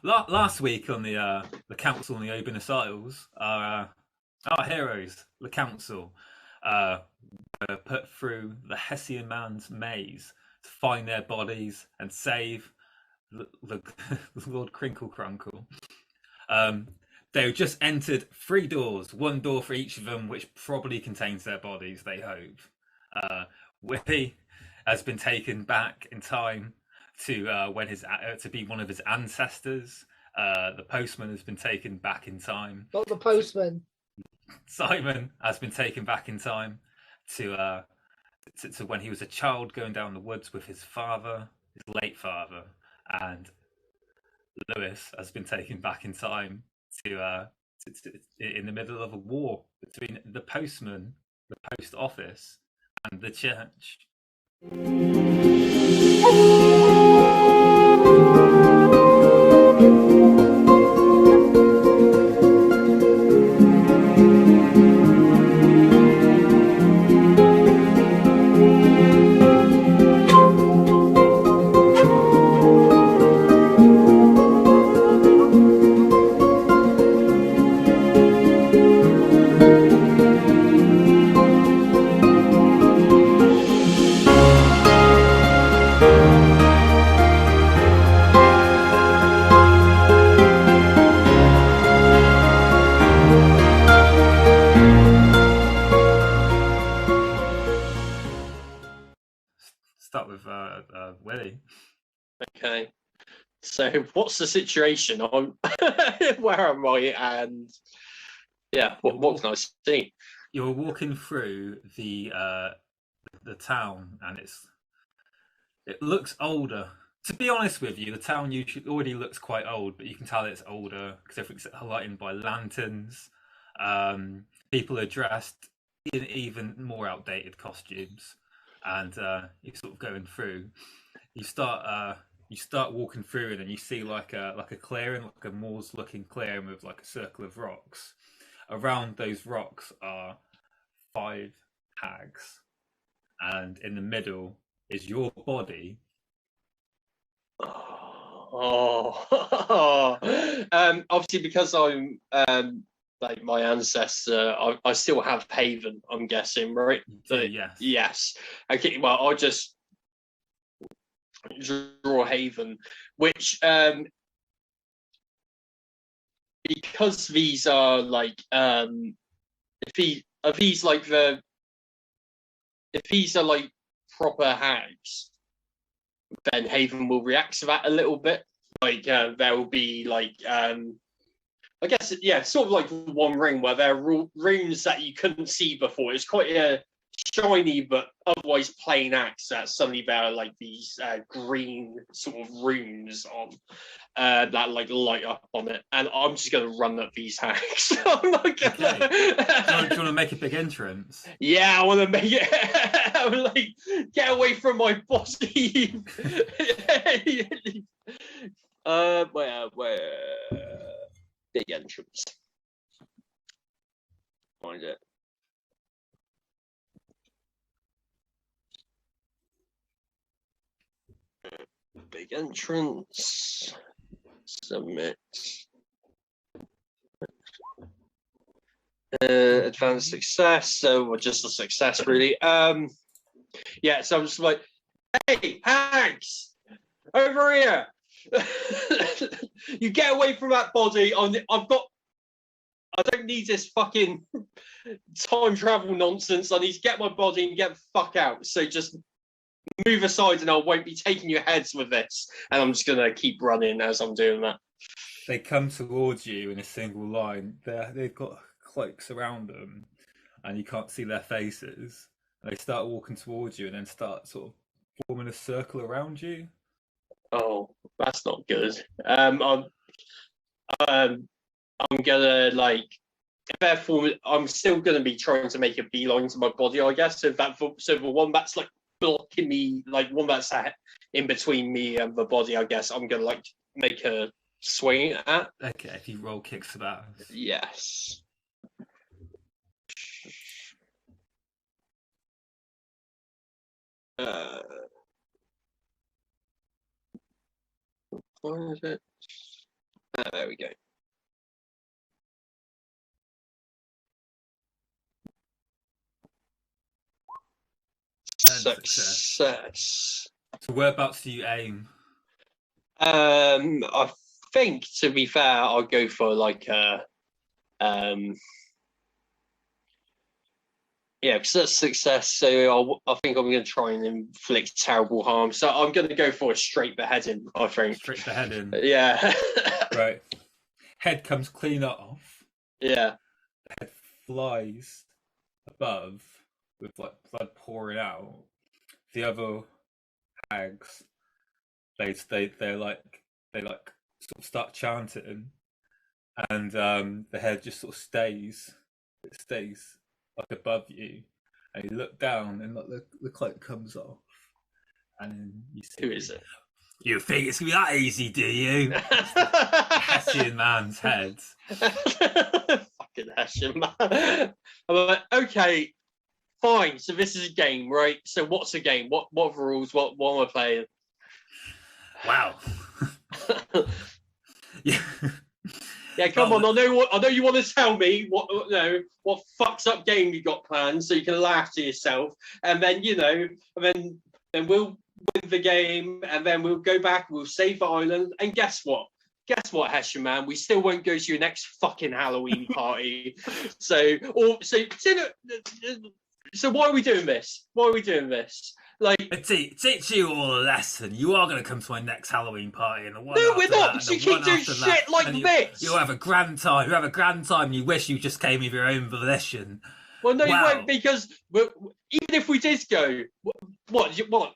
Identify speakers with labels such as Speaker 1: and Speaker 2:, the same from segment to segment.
Speaker 1: Last week on the council on the Obeinous Isles, our heroes, the council, uh, were put through the Hessian man's maze to find their bodies and save the Lord Crinkle Crunkle. Um, they just entered 3 doors, 1 door for each of them, which probably contains their bodies. They hope. Willie has been taken back in time to to be one of his ancestors. The postman has been taken back in time.
Speaker 2: Not the postman.
Speaker 1: Simon has been taken back in time to when he was a child going down the woods with his father, his late father, and Lewis has been taken back in time to in the middle of a war between the postman, the post office, and the church. Start with Willie.
Speaker 3: Okay. So what's the situation? I'm where am I? And yeah, what can I see?
Speaker 1: You're walking through the town, and it looks older. To be honest with you, the town already looks quite old, but you can tell it's older because everything's lightened by lanterns. People are dressed in even more outdated costumes, and you're sort of going through. You start walking through it, and you see like a clearing, like a moors-looking clearing with like a circle of rocks. Around those rocks are 5 hags, and in the middle is your body.
Speaker 3: Obviously, because I'm like my ancestor, I still have Haven. I'm guessing, right?
Speaker 1: Yes.
Speaker 3: Yes. Okay. Well, I'll just draw Haven, which because these are like if these are like proper hags, then Haven will react to that a little bit. Like there will be like I guess sort of like One Ring, where there are runes that you couldn't see before. It's quite a shiny but otherwise plain axe that suddenly there are like these green sort of runes on that like light up on it, and I'm just gonna run at these hacks. I'm not gonna...
Speaker 1: Okay. Do you want to make a big entrance?
Speaker 3: Yeah, I want to make it. I'm like, get away from my body. Where big entrance? Find it. Big entrance. Submit. Advanced success. So just a success, really. Yeah. So I'm just like, hey, hags, over here. You get away from that body. I don't need this fucking time travel nonsense. I need to get my body and get the fuck out. So just move aside, and I won't be taking your heads with this. And I'm just gonna keep running as I'm doing that.
Speaker 1: They come towards you in a single line. They've got cloaks around them, and you can't see their faces. And they start walking towards you, and then start sort of forming a circle around you.
Speaker 3: Oh, that's not good. I'm gonna like, therefore, I'm still gonna be trying to make a beeline to my body, I guess. So the one that's like blocking me, like one that's in between me and the body, I guess I'm gonna like make a swing at.
Speaker 1: Okay, if you roll kicks for that.
Speaker 3: Yes. What is it? There we go. Success.
Speaker 1: So whereabouts do you aim?
Speaker 3: I think, to be fair, I'll go for like a yeah, because that's success. So I think I'm going to try and inflict terrible harm. So I'm going to go for a straight beheading, I think.
Speaker 1: Straight beheading.
Speaker 3: Yeah.
Speaker 1: Right. Head comes clean off.
Speaker 3: Yeah.
Speaker 1: Head flies above with like blood pouring out. The other hags, they like sort of start chanting, and the head just sort of stays. It stays like above you, and you look down, and like the cloak comes off, and then you see.
Speaker 3: Who is it?
Speaker 1: You think it's gonna be that easy, do you? Hessian man's head.
Speaker 3: Fucking Hessian man. I'm like, okay, fine. So this is a game, right? So what's a game? What are the rules? What am I playing?
Speaker 1: Wow. Yeah.
Speaker 3: Yeah, come on. I know you want to tell me what fucks up game you got planned, so you can laugh to yourself, and then and then we'll win the game, and then we'll go back, we'll save the island, and guess what? Hessian man, we still won't go to your next fucking Halloween party. So why are we doing this? Like,
Speaker 1: teach you all a lesson. You are going to come to my next Halloween party, and the one
Speaker 3: no, we're
Speaker 1: after
Speaker 3: not.
Speaker 1: that,
Speaker 3: You keep doing shit like this.
Speaker 1: You'll have a grand time. You have a grand time. And you wish you just came of your own volition.
Speaker 3: Well, no, you won't, because even if we did go, what are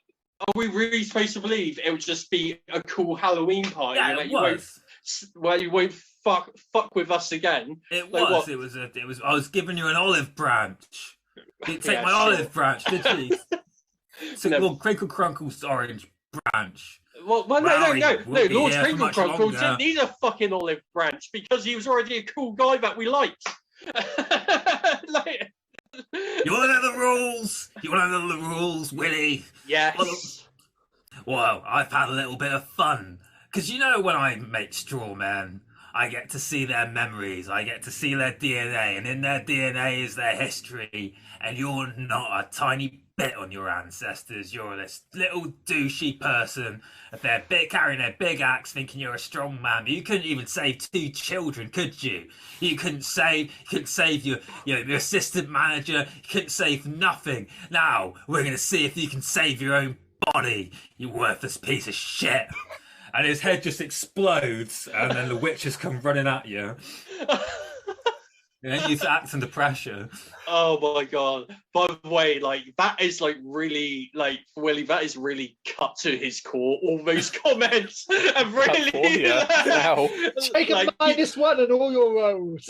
Speaker 3: we really supposed to believe? It would just be a cool Halloween party.
Speaker 1: Yeah, it was.
Speaker 3: You won't fuck with us again.
Speaker 1: It
Speaker 3: like,
Speaker 1: was. It was. I was giving you an olive branch. You didn't take my olive branch, did you? So
Speaker 3: No.
Speaker 1: Lord Crinkle Crunkle's orange branch.
Speaker 3: Well, no. Lord Crinkle Crunkle
Speaker 1: longer.
Speaker 3: didn't need a fucking olive branch because he was already a cool guy that we liked. Like,
Speaker 1: you want to know the rules? You want to know the rules, Willie?
Speaker 3: Yes.
Speaker 1: Well, I've had a little bit of fun. Because when I make straw men, I get to see their memories, I get to see their DNA, and in their DNA is their history, and you're not a tiny bit on your ancestors. You're this little douchey person, they're carrying their big axe thinking you're a strong man, but you couldn't even save 2 children, could you? You couldn't save your assistant manager, you couldn't save nothing. Now, we're going to see if you can save your own body, you worthless piece of shit. And his head just explodes, and then the witches come running at you. And then you act under pressure.
Speaker 3: Oh my god! By the way, like that is like really like Willie. That is really cut to his core. All those comments and really
Speaker 2: now take a -1 and all your rolls.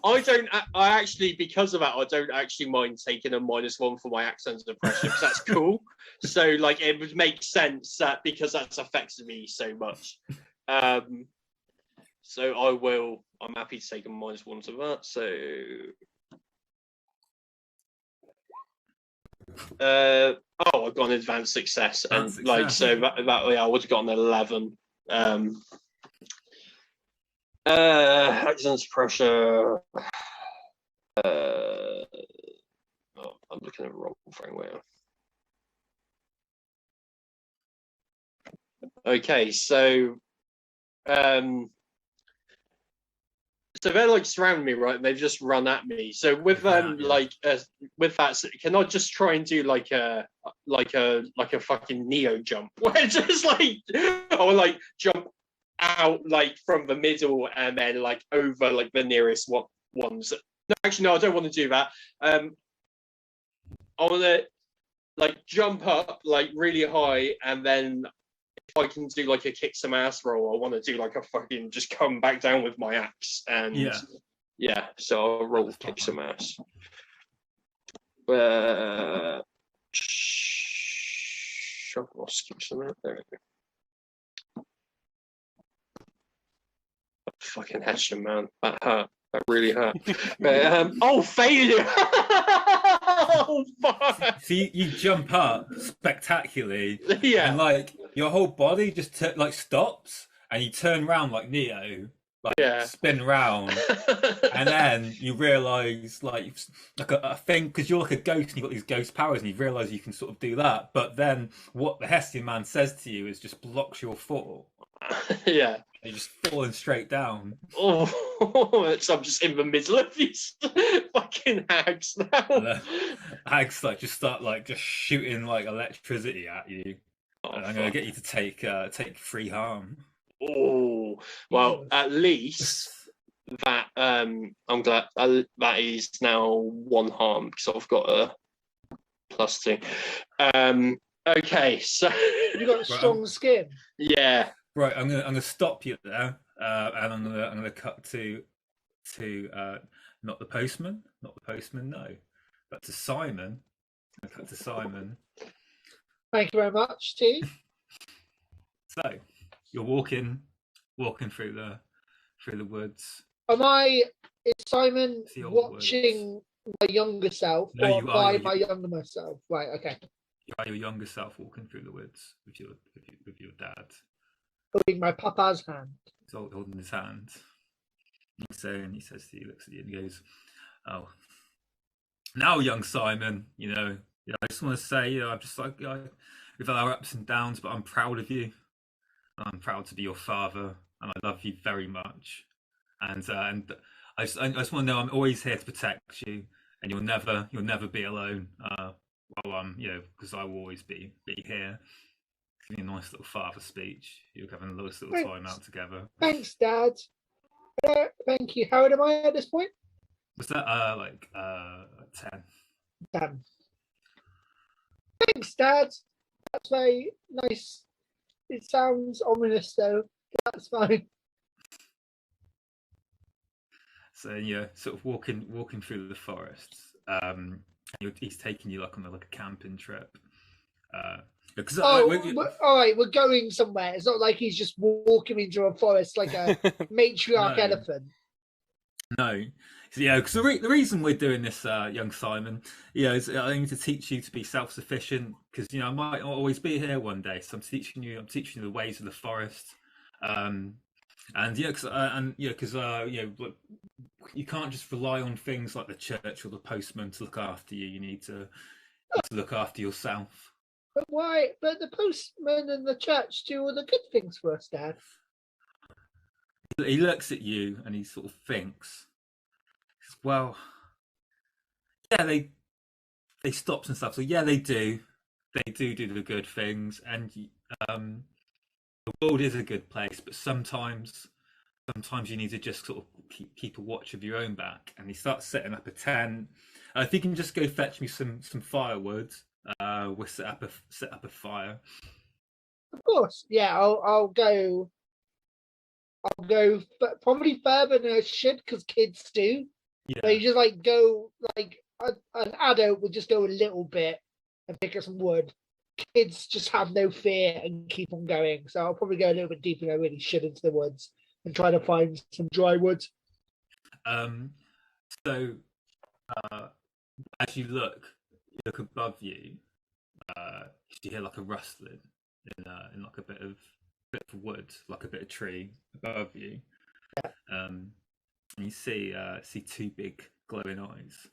Speaker 3: I actually, because of that, I don't actually mind taking a -1 for my accent under pressure because that's cool. So like it would make sense that because that's affected me so much. So I'm happy to take a -1 to that. So, I got an advanced success, and so I would have gotten an 11. Accents pressure. I'm looking at the wrong framework. Okay, so. So they're like surrounding me, right? They've just run at me. So with with that, can I just try and do like a fucking Neo jump, where just like jump out like from the middle and then like over like the nearest ones. No, actually, no, I don't want to do that. I want to like jump up like really high, and then if I can do like a kick some ass roll, I want to do like a fucking just come back down with my axe, and so I'll roll kick some ass. Skip some out. There we go. Fucking Hessian, man, that hurt. That really hurt. Failure! Oh, fuck!
Speaker 1: So you jump up spectacularly,
Speaker 3: yeah,
Speaker 1: and like your whole body just stops, and you turn around like Neo, like
Speaker 3: Yeah.
Speaker 1: spin round, and then you realise like a thing, because you're like a ghost and you've got these ghost powers, and you realise you can sort of do that. But then what the Hessian man says to you is just blocks your fall.
Speaker 3: Yeah.
Speaker 1: You're just falling straight down.
Speaker 3: Oh, so I'm just in the middle of these fucking hags now.
Speaker 1: And the hags like just start like just shooting like electricity at you.
Speaker 3: Oh,
Speaker 1: And I'm going to get you to take free harm.
Speaker 3: Oh, well, at least that I'm glad that is now 1 harm because I've got a +2. Okay, so
Speaker 2: You got strong skin.
Speaker 3: Yeah.
Speaker 1: Right, I'm gonna stop you there, and I'm gonna cut to not the postman, no, but to Simon. I'm gonna cut to Simon.
Speaker 2: Thank you very much, T.
Speaker 1: So you're walking through the woods.
Speaker 2: Is Simon
Speaker 1: The old
Speaker 2: watching my younger self,
Speaker 1: No,
Speaker 2: or
Speaker 1: you
Speaker 2: by
Speaker 1: are.
Speaker 2: my younger myself? Right, okay.
Speaker 1: You are your younger self walking through the woods with your dad.
Speaker 2: Holding my papa's hand.
Speaker 1: He's holding his hand. And he says to you, looks at you, and he goes, "Oh, now, young Simon, I just want to say, I'm just like, we've had our ups and downs, but I'm proud of you. I'm proud to be your father, and I love you very much. And I just want to know I'm always here to protect you, and you'll never be alone. Well, because I will always be here." Give me a nice little father speech. You're having a nice little time out together.
Speaker 2: Thanks, Dad. Thank you. How old am I at this point?
Speaker 1: Was that 10?
Speaker 2: 10. Thanks, Dad. That's very nice. It sounds ominous, though. That's fine.
Speaker 1: So you're sort of walking through the forest. He's taking you like on a camping trip.
Speaker 2: All right, we're going somewhere. It's not like he's just walking into a forest like a matriarch elephant.
Speaker 1: No. So, because the reason we're doing this, young Simon, is I need to teach you to be self-sufficient, because I might not always be here one day. So I'm teaching you the ways of the forest. Because you can't just rely on things like the church or the postman to look after you. You need to look after yourself.
Speaker 2: But why? But the postman and the church do all the good things for us, Dad.
Speaker 1: He looks at you and he sort of thinks, well, yeah, they stops and stuff. So yeah, they do the good things, and the world is a good place. But sometimes you need to just sort of keep a watch of your own back. And he starts setting up a tent. If you can just go fetch me some firewood. We'll set up a fire.
Speaker 2: Of course, yeah. I'll go, but probably further than I should, because kids do. Yeah. They just go an adult would just go a little bit and pick up some wood. Kids just have no fear and keep on going. So I'll probably go a little bit deeper than I really should into the woods and try to find some dry wood.
Speaker 1: So as you look above you, you hear like a rustling in like a bit of wood, like a bit of tree above you. Yeah. And you see 2 big glowing eyes.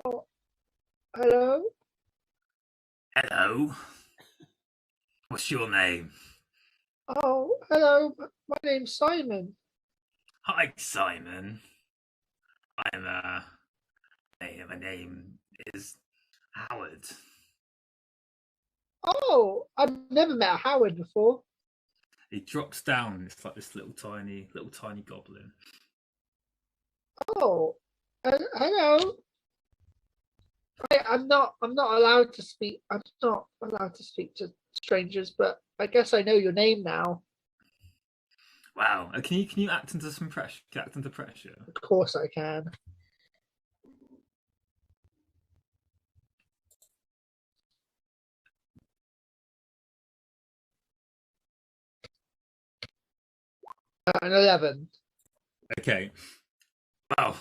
Speaker 2: Oh, hello.
Speaker 1: Hello. What's your name?
Speaker 2: Oh, hello. My name's Simon.
Speaker 1: Hi, Simon. My name is Howard.
Speaker 2: Oh, I've never met a Howard before.
Speaker 1: He drops down. It's like this little tiny goblin.
Speaker 2: Oh, hello. I'm not allowed to speak. I'm not allowed to speak to strangers, but I guess I know your name now.
Speaker 1: Wow. Can you act into some pressure? Act into pressure?
Speaker 2: Of course I can. An 11.
Speaker 1: Okay. Well,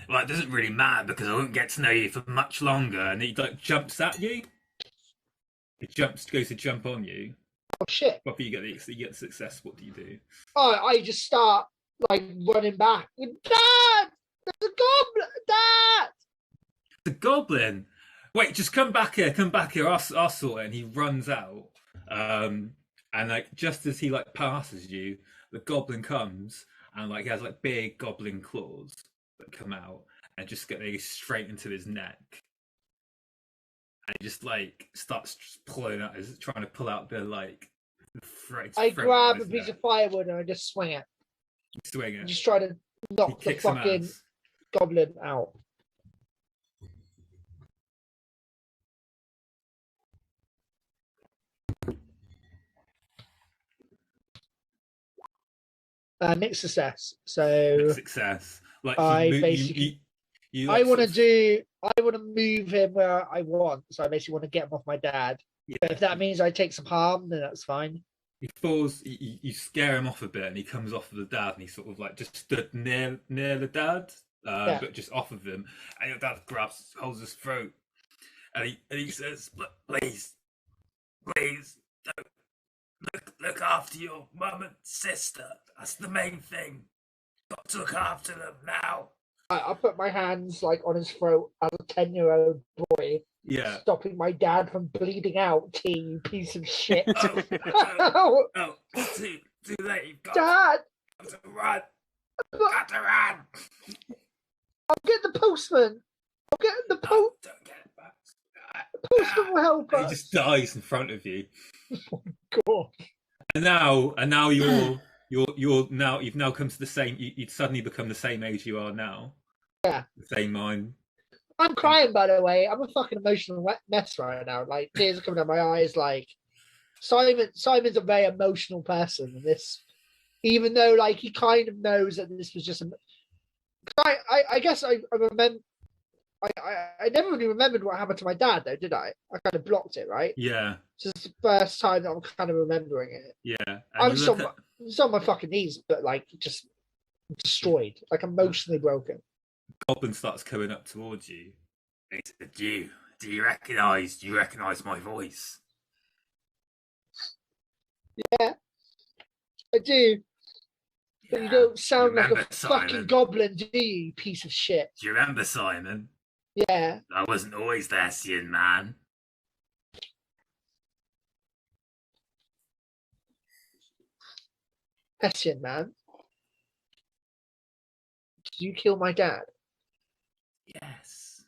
Speaker 1: it doesn't really matter because I won't get to know you for much longer. And he jumps at you. It goes to jump on you.
Speaker 2: Oh shit!
Speaker 1: After you get success, what do you do?
Speaker 2: Oh, I just start like running back. Dad, there's a goblin. Dad.
Speaker 1: The goblin. Wait, just come back here. Come back here. I'll sort it. And he runs out. And like just as he like passes you, the goblin comes and like he has like big goblin claws that come out and just get straight into his neck. And he just like starts pulling out, trying to pull out the like.
Speaker 2: I grab a piece of firewood and I just swing it.
Speaker 1: Swing it.
Speaker 2: Just try to knock the fucking goblin out. Mixed success. So
Speaker 1: mixed success. Like
Speaker 2: I basically, I want to move him where I want. So I basically want to get him off my dad. Yeah. But if that means I take some harm, then that's fine.
Speaker 1: He falls. You scare him off a bit, and he comes off of the dad, and he sort of like just stood near the dad, but just off of him. And your dad holds his throat, and he says, "Please, don't look after your mum and sister. That's the main thing. Got to look after them now."
Speaker 2: I put my hands like on his throat as a 10-year-old boy.
Speaker 1: Yeah.
Speaker 2: Stopping my dad from bleeding out, you piece of shit.
Speaker 1: Oh, too late. You've got
Speaker 2: Dad!
Speaker 1: to run. Got to run.
Speaker 2: I'll get the postman. I'll get the
Speaker 1: Don't get it back.
Speaker 2: The postman will help us.
Speaker 1: He just dies in front of you.
Speaker 2: Oh my God. And
Speaker 1: now you've now come to the same. You'd suddenly become the same age you are now.
Speaker 2: Yeah.
Speaker 1: The same mind.
Speaker 2: I'm crying, by the way. I'm a fucking emotional mess right now. Like tears are coming down my eyes. Like Simon's a very emotional person. And this, even though like he kind of knows that this was just I guess I remember. I never really remembered what happened to my dad, though, did I? I kind of blocked it, right?
Speaker 1: Yeah.
Speaker 2: This is the first time that I'm kind of remembering it.
Speaker 1: Yeah.
Speaker 2: I'm just on my fucking knees, but like just destroyed, like emotionally broken.
Speaker 1: Goblin starts coming up towards you. He said, do you recognize my voice?
Speaker 2: Yeah, I do. But you don't sound like a fucking goblin, do you piece of shit?
Speaker 1: Do you remember, Simon?
Speaker 2: Yeah.
Speaker 1: I wasn't always the Hessian man.
Speaker 2: Hessian man? Did you kill my dad?
Speaker 1: Yes.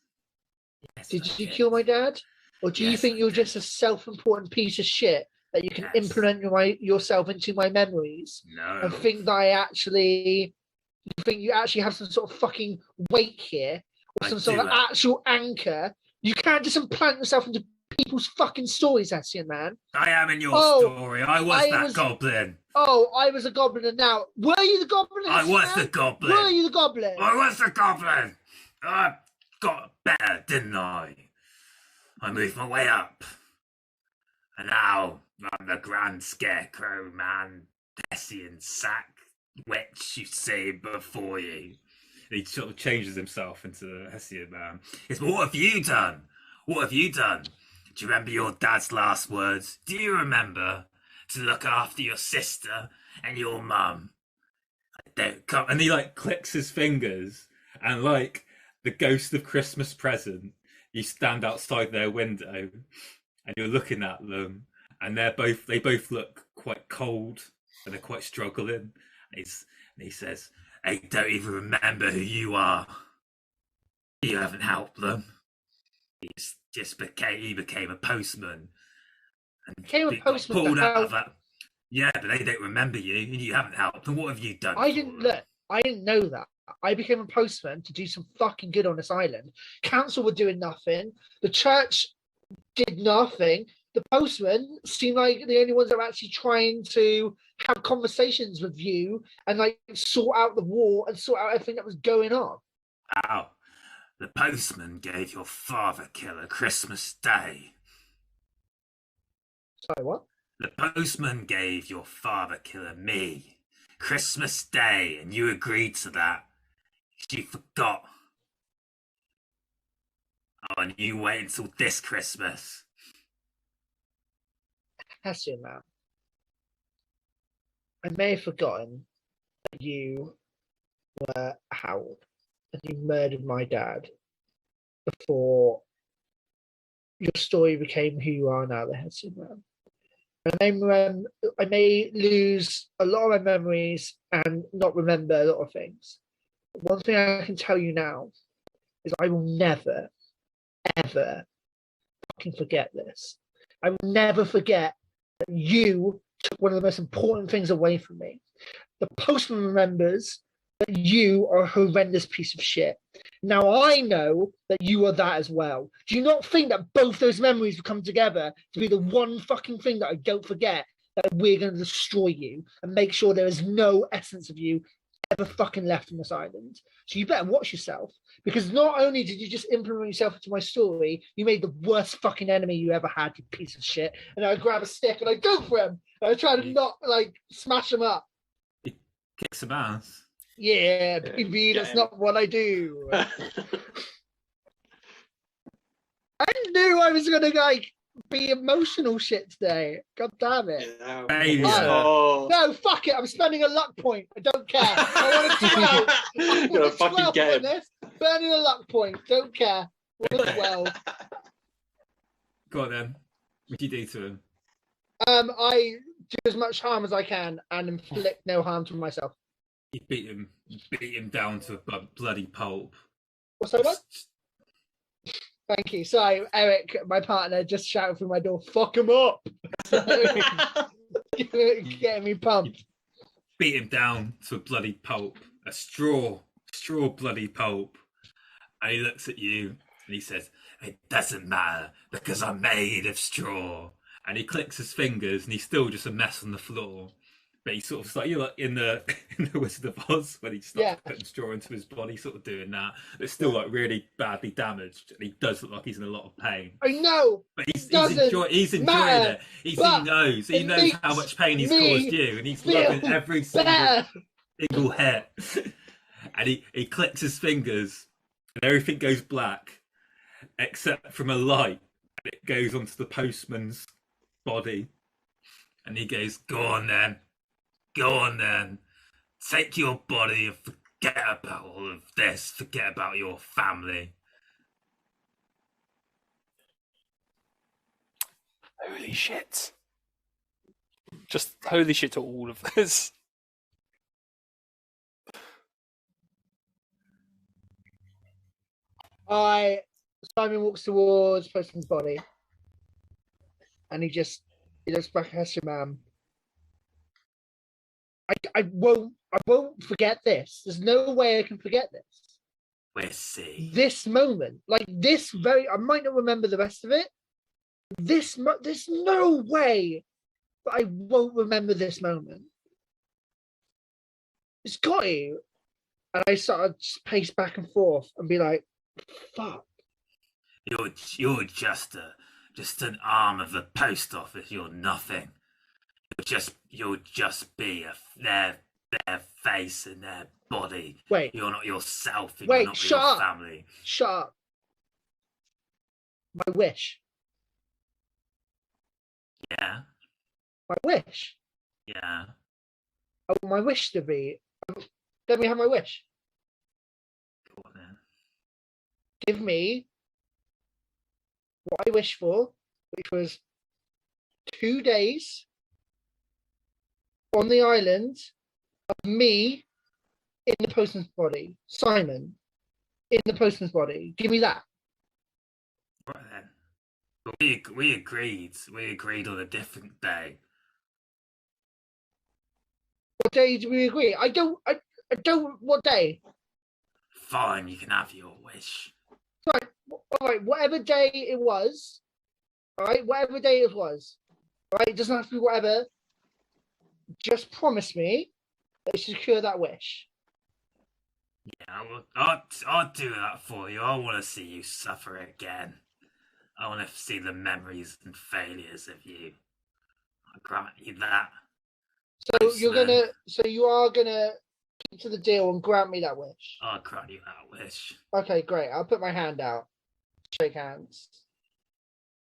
Speaker 2: Did you kill my dad? Or do you think you're just a self-important piece of shit that you can implement yourself into my memories?
Speaker 1: No.
Speaker 2: And think that you actually have some sort of fucking weight here, or some sort of actual anchor? You can't just implant yourself into people's fucking stories, Hessian man.
Speaker 1: I am in your story. I was that goblin.
Speaker 2: Oh, I was a goblin, and now were you the goblin?
Speaker 1: I was the goblin.
Speaker 2: Were you the goblin?
Speaker 1: I was the goblin. I got better, didn't I? I moved my way up. And now I'm the Grand Scarecrow Man, Hessian sack, witch you see before you. He sort of changes himself into the Hessian man. It's, what have you done? What have you done? Do you remember your dad's last words? Do you remember to look after your sister and your mum? Don't come. And he like clicks his fingers, and like the ghost of Christmas present, you stand outside their window and you're looking at them, and they both look quite cold and they're quite struggling. And he says, "They don't even remember who you are. You haven't helped them. He became a postman. And
Speaker 2: became a postman
Speaker 1: pulled out of that. Yeah, but they don't remember you, and you haven't helped them. What have you done?"
Speaker 2: I didn't know that. I became a postman to do some fucking good on this island. Council were doing nothing. The church did nothing. The postmen seemed like the only ones that were actually trying to have conversations with you and like sort out the war and sort out everything that was going on.
Speaker 1: Wow. The postman gave your father killer Christmas Day.
Speaker 2: Sorry, what?
Speaker 1: The postman gave your father killer me Christmas Day, and you agreed to that. You forgot. Oh, and you wait until this Christmas.
Speaker 2: Hessian man, I may have forgotten that you were Howard and you murdered my dad before your story became who you are now, the Hessian man. I may lose a lot of my memories and not remember a lot of things. But one thing I can tell you now is I will never, ever fucking forget this. I will never forget that you took one of the most important things away from me. The postman remembers that you are a horrendous piece of shit. Now I know that you are that as well. Do you not think that both those memories will come together to be the one fucking thing that I don't forget, that we're going to destroy you and make sure there is no essence of you ever fucking left on this island? So you better watch yourself, because not only did you just implement yourself into my story, you made the worst fucking enemy you ever had, you piece of shit. And I grab a stick and I go for him. And I try to not like smash him up.
Speaker 1: He kicks some ass.
Speaker 2: Yeah, baby, that's not what I do. I knew I was gonna like be emotional shit today. God damn it.
Speaker 3: Yeah.
Speaker 1: Baby.
Speaker 3: Oh.
Speaker 2: No, fuck it. I'm spending a luck point. I don't care. I want a 12. I
Speaker 3: You're a
Speaker 2: want a
Speaker 3: fucking
Speaker 2: 12
Speaker 3: game.
Speaker 2: on this. Burning a luck point. Don't care. Want a 12.
Speaker 1: Go on then. What do you do to him?
Speaker 2: I do as much harm as I can and inflict no harm to myself.
Speaker 1: You beat him down to a bloody pulp.
Speaker 2: What's that about? Thank you. Sorry, Eric, my partner, just shouted through my door, fuck him up. Getting me pumped.
Speaker 1: Beat him down to a bloody pulp. A straw bloody pulp. And he looks at you and he says, "It doesn't matter because I'm made of straw." And he clicks his fingers and he's still just a mess on the floor. But he's sort of like, you're like in the Wizard of Oz when he starts putting straw into his body, sort of doing that. It's still like really badly damaged, and he does look like he's in a lot of pain.
Speaker 2: I know,
Speaker 1: but he's enjoying it. He knows how much pain he's caused you, and he's loving every single hit. And he clicks his fingers, and everything goes black, except from a light, and it goes onto the postman's body, and he goes, "Go on then. Go on then, take your body and forget about all of this, forget about your family."
Speaker 4: Holy shit. Just holy shit to all of this.
Speaker 2: Simon walks towards Postman's body and he looks back at Hessian man. I won't forget this. There's no way I can forget this.
Speaker 1: We'll see.
Speaker 2: This moment, like this I might not remember the rest of it. There's no way that I won't remember this moment. It's got to. And I sort of just pace back and forth and be like, fuck.
Speaker 1: You're just an arm of the post office. You're nothing. You'll just be their face and their body.
Speaker 2: Wait.
Speaker 1: You're not yourself.
Speaker 2: Wait,
Speaker 1: you're not
Speaker 2: shut
Speaker 1: your
Speaker 2: up.
Speaker 1: family.
Speaker 2: Shut up. My wish.
Speaker 1: Yeah.
Speaker 2: My wish.
Speaker 1: Yeah.
Speaker 2: I want my wish to be. Let me have my wish.
Speaker 1: Go on then.
Speaker 2: Give me what I wished for, which was 2 days on the island of me in the postman's body. Simon in the postman's body. Give me that.
Speaker 1: Right then. But we agreed. We agreed on a different day.
Speaker 2: What day did we agree? I don't. What day?
Speaker 1: Fine, you can have your wish.
Speaker 2: Right. All right. Whatever day it was. All right. Whatever day it was. All right. It doesn't have to be whatever. Just promise me that you secure that wish.
Speaker 1: Yeah, I'll do that for you. I want to see you suffer again. I want to see the memories and failures of you. I grant you that.
Speaker 2: So you are gonna keep to the deal and grant me that wish.
Speaker 1: I'll grant you that wish.
Speaker 2: Okay, great. I'll put my hand out. Shake hands.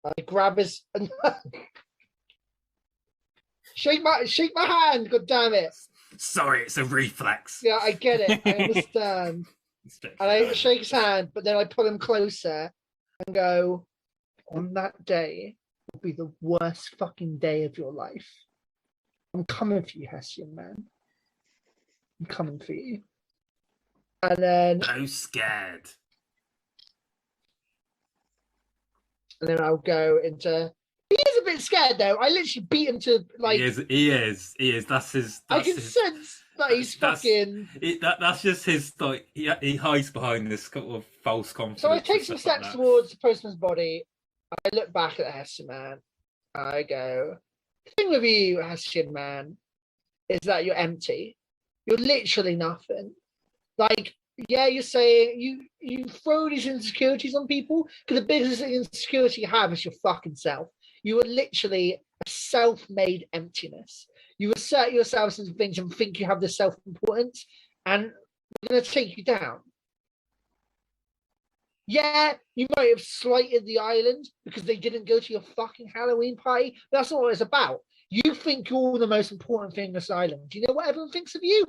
Speaker 2: I grab his. Shake my hand, god damn it.
Speaker 1: Sorry, it's a reflex.
Speaker 2: Yeah, I get it. I understand. And I shake his hand, but then I pull him closer and go, on that day will be the worst fucking day of your life. I'm coming for you, Hessian man. I'm coming for you. And then
Speaker 1: So scared.
Speaker 2: And then I'll go into. He is a bit scared though. I literally beat him to like.
Speaker 1: He is. That's his.
Speaker 2: I can sense that he's fucking.
Speaker 1: That's just his like. He hides behind this couple of false confidence.
Speaker 2: So I take some steps towards the postman's body. I look back at the Hessian man. I go. The thing with you, Hessian man, is that you're empty. You're literally nothing. Like, yeah, you're saying you throw these insecurities on people because the biggest insecurity you have is your fucking self. You are literally a self-made emptiness. You assert yourself as things and think you have this self-importance, and we're going to take you down. Yeah, you might have slighted the island because they didn't go to your fucking Halloween party, but that's not what it's about. You think you're the most important thing on this island. Do you know what everyone thinks of you?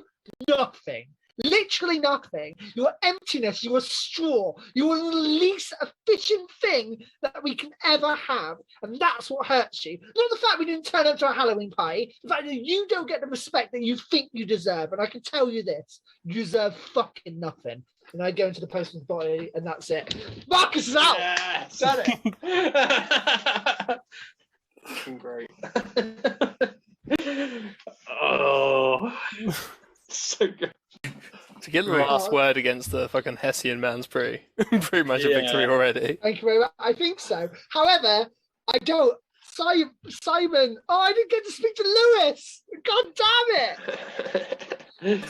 Speaker 2: Nothing. Literally nothing. Your emptiness, you are straw. You are the least efficient thing that we can ever have. And that's what hurts you. Not the fact we didn't turn up to a Halloween party, the fact that you don't get the respect that you think you deserve. And I can tell you this, you deserve fucking nothing. And I go into the postman's body and that's it. Marcus is out!
Speaker 3: Yeah, said it! Great. Oh, so good.
Speaker 4: To get the last word against the fucking Hessian man's pretty much a victory already.
Speaker 2: Thank you very much. I think so. However, I don't. Simon. Oh, I didn't get to speak to Lewis. God damn it.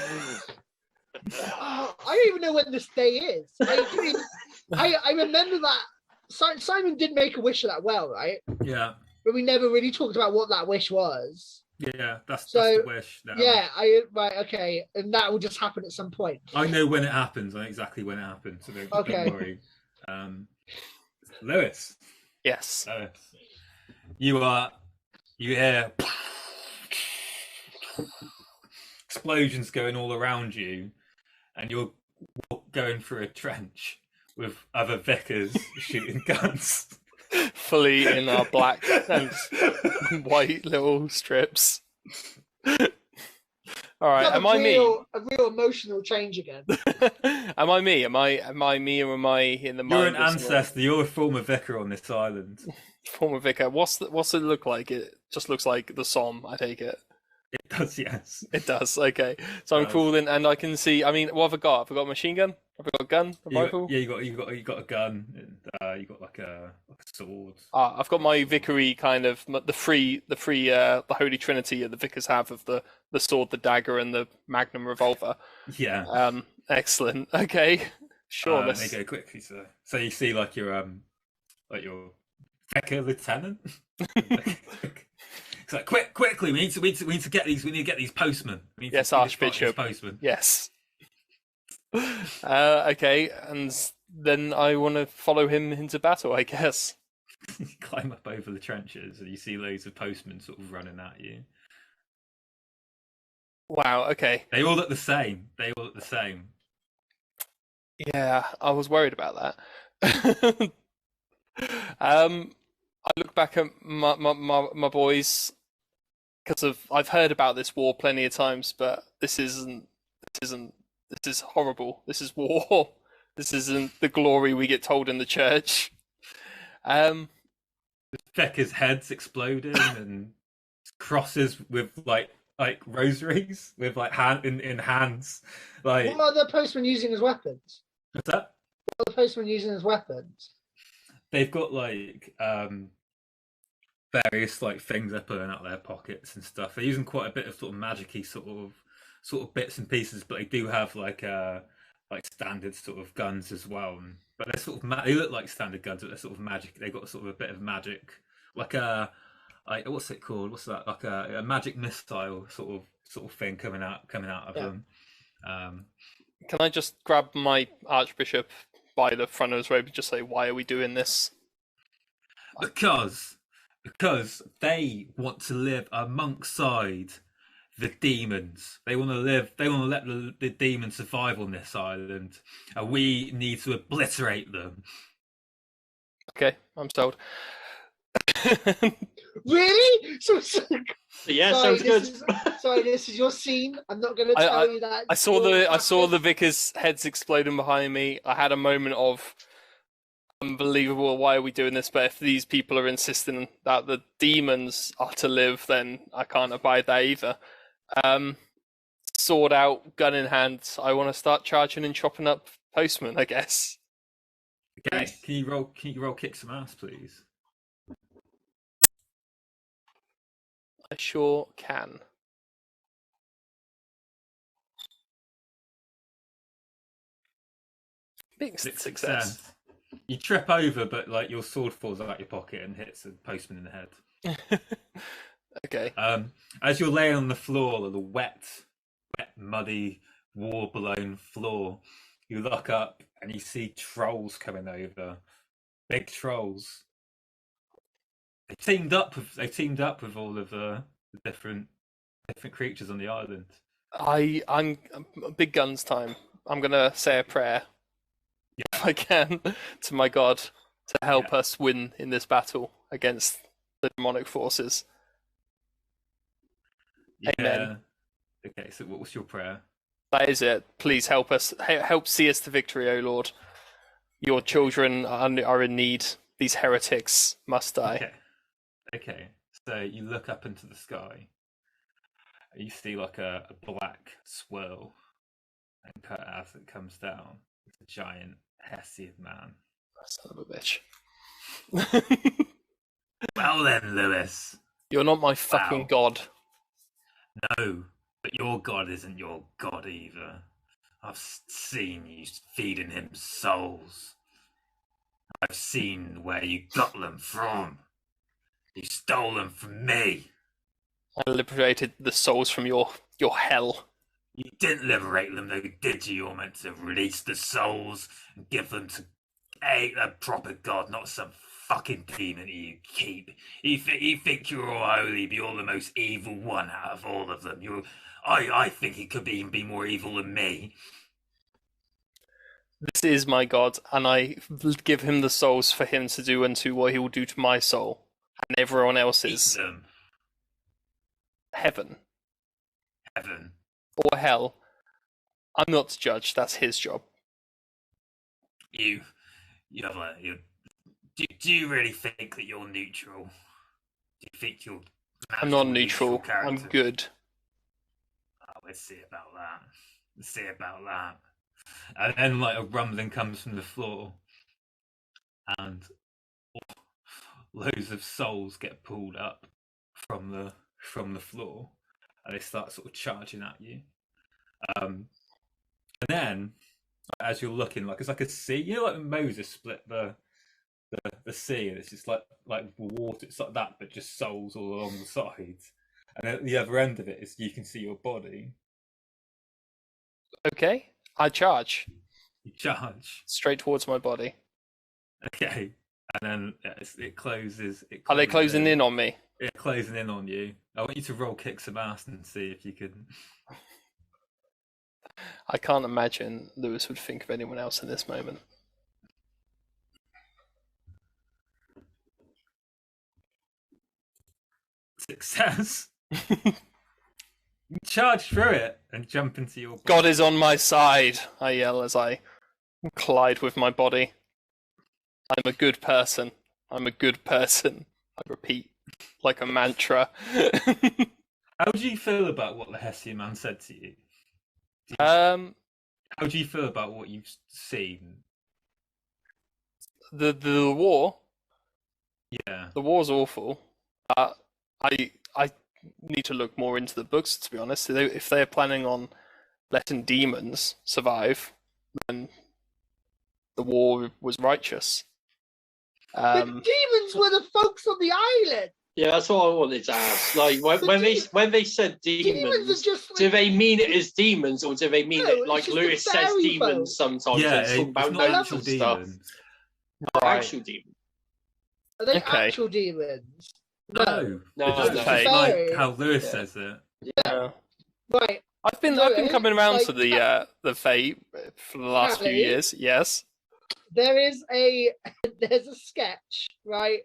Speaker 2: Oh, I don't even know when this day is. I remember that Simon did make a wish that well, right?
Speaker 1: Yeah.
Speaker 2: But we never really talked about what that wish was.
Speaker 1: Yeah, that's the wish. Now.
Speaker 2: Yeah, right, okay, and that will just happen at some point.
Speaker 1: I know when it happens. I know exactly when it happens, so don't worry. Lewis.
Speaker 4: Yes.
Speaker 1: Lewis. You hear explosions going all around you, and you're going through a trench with other vicars shooting guns.
Speaker 4: Fully in our black and white little strips. All right, am I me?
Speaker 2: A real emotional change again.
Speaker 4: Am I me? Am I me, or am I in the?
Speaker 1: You're an ancestor. You're a former vicar on this island.
Speaker 4: Former vicar. What's it look like? It just looks like the Somme. I take it.
Speaker 1: It does, yes.
Speaker 4: It does. Okay, so I'm crawling, and I can see. I mean, what have I got? Have I got a machine gun? Have I got a gun? A rifle?
Speaker 1: Yeah, you got a gun. And, you got like a sword.
Speaker 4: I've got my vicary kind of the Holy Trinity that the vicars have of the sword, the dagger, and the Magnum revolver.
Speaker 1: Yeah.
Speaker 4: Excellent. Okay. Sure.
Speaker 1: Let me go quickly. So you see like your vicar lieutenant. It's like quickly. We need to get these. We need to get these postmen.
Speaker 4: Yes, Archbishop.
Speaker 1: Postmen.
Speaker 4: Yes. Okay, and then I want to follow him into battle, I guess.
Speaker 1: You climb up over the trenches, and you see loads of postmen sort of running at you.
Speaker 4: Wow. Okay.
Speaker 1: They all look the same.
Speaker 4: Yeah, I was worried about that. I look back at my boys because I've heard about this war plenty of times, but this is horrible. This is war. This isn't the glory we get told in the church.
Speaker 1: The vicar's heads exploding and crosses with like rosaries with like in hands. Like,
Speaker 2: what are the postmen using as weapons?
Speaker 1: What's that?
Speaker 2: What are the postmen using as weapons?
Speaker 1: They've got like various like things they're pulling out of their pockets and stuff. They're using quite a bit of sort of magic-y sort of bits and pieces, but they do have like standard sort of guns as well. But they're sort of they look like standard guns, but they're sort of magic. They've got sort of a bit of magic, like what's it called? What's that? Like a magic missile sort of thing coming out of them.
Speaker 4: Can I just grab my Archbishop by the front of his robe and just say, why are we doing this?
Speaker 1: Because Because they want to live alongside the demons. They want to live. They want to let the demons survive on this island, and we need to obliterate them.
Speaker 4: Okay, I'm sold.
Speaker 2: Really? So
Speaker 3: Yeah,
Speaker 2: sorry,
Speaker 3: sounds good.
Speaker 2: Sorry, this is your scene. I'm not going to tell you that.
Speaker 4: I saw the vicars' heads exploding behind me. I had a moment of unbelievable. Why are we doing this? But if these people are insisting that the demons are to live, then I can't abide that either. Sword out, gun in hand. I want to start charging and chopping up postmen, I guess.
Speaker 1: Okay, can you roll kick some ass, please?
Speaker 4: I sure can. Big success.
Speaker 1: You trip over, but like your sword falls out your pocket and hits a postman in the head.
Speaker 4: Okay.
Speaker 1: As you're laying on the floor, the wet, muddy, war-blown floor, you look up and you see trolls coming over. Big trolls. They teamed up with all of the different creatures on the island.
Speaker 4: I'm big guns time. I'm gonna say a prayer, if I can, to my god to help us win in this battle against the demonic forces. Amen.
Speaker 1: Okay, so what was your prayer?
Speaker 4: That is it. Please help us. Help see us to victory, O Lord. Your children are in need. These heretics must die.
Speaker 1: Okay. So you look up into the sky. You see like a black swirl, and as it comes down, it's a giant Hessian man.
Speaker 4: Son of a bitch.
Speaker 1: Well then, Lewis.
Speaker 4: You're not my fucking god.
Speaker 1: No, but your god isn't your god either. I've seen you feeding him souls. I've seen where you got them from. You stole them from me.
Speaker 4: I liberated the souls from your hell.
Speaker 1: You didn't liberate them, though, did you? You're meant to release the souls and give them to a proper god, not some fucking demon you keep. You think you're all holy, but you're the most evil one out of all of them. I think he could even be more evil than me.
Speaker 4: This is my god, and I give him the souls for him to do unto what he will do to my soul and everyone else's.
Speaker 1: Eat them.
Speaker 4: Heaven. Or hell. I'm not to judge, that's his job.
Speaker 1: Do you really think that you're neutral? Do you think you're...
Speaker 4: I'm not neutral, I'm good.
Speaker 1: Oh, let's see about that. And then like a rumbling comes from the floor, and loads of souls get pulled up from the floor, and they start sort of charging at you. And then, as you're looking, like it's like a sea. You know, like when Moses split the sea, and it's just like water. It's like that, but just souls all along the sides. And at the other end of it is you can see your body.
Speaker 4: Okay, I charge.
Speaker 1: You charge
Speaker 4: straight towards my body.
Speaker 1: Okay, and then it closes.
Speaker 4: Are they closing in on me?
Speaker 1: Yeah, closing in on you. I want you to roll kick some ass and see if you can.
Speaker 4: I can't imagine Lewis would think of anyone else in this moment.
Speaker 1: Success. You charge through it and jump into your body.
Speaker 4: God is on my side, I yell as I collide with my body. I'm a good person. I'm a good person. I repeat like a mantra.
Speaker 1: How do you feel about what the Hessian man said to you? How do you feel about what you've seen?
Speaker 4: The war?
Speaker 1: Yeah.
Speaker 4: The war's awful. I need to look more into the books, to be honest. If they're planning on letting demons survive, then the war was righteous.
Speaker 2: The demons were the folks on the island.
Speaker 3: Yeah, that's what I wanted to ask. Like when they said demons
Speaker 2: are just like,
Speaker 3: do they mean it as demons, or do they mean it like Lewis says demons sometimes?
Speaker 1: Yeah,
Speaker 3: it's about
Speaker 1: not
Speaker 3: actual
Speaker 1: demons.
Speaker 3: stuff. Right. Actual demons.
Speaker 2: Are they
Speaker 4: Okay.
Speaker 2: actual demons?
Speaker 1: No,
Speaker 3: No,
Speaker 1: it's
Speaker 3: no.
Speaker 1: just like how Lewis
Speaker 3: Yeah.
Speaker 1: says it.
Speaker 4: Yeah.
Speaker 2: Right.
Speaker 4: I've been coming around to the Fae for the last few years. Yes.
Speaker 2: There's a sketch, right,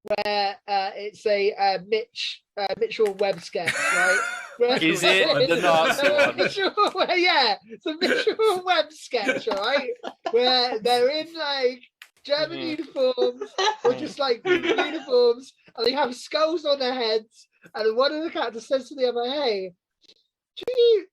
Speaker 2: where it's a Mitchell Webb sketch, right?
Speaker 4: Is it the Nazi one?
Speaker 2: Yeah, it's a Mitchell Webb sketch, right? Where they're in like German uniforms or just like uniforms, and they have skulls on their heads. And one of the characters says to the other, "Hey, do you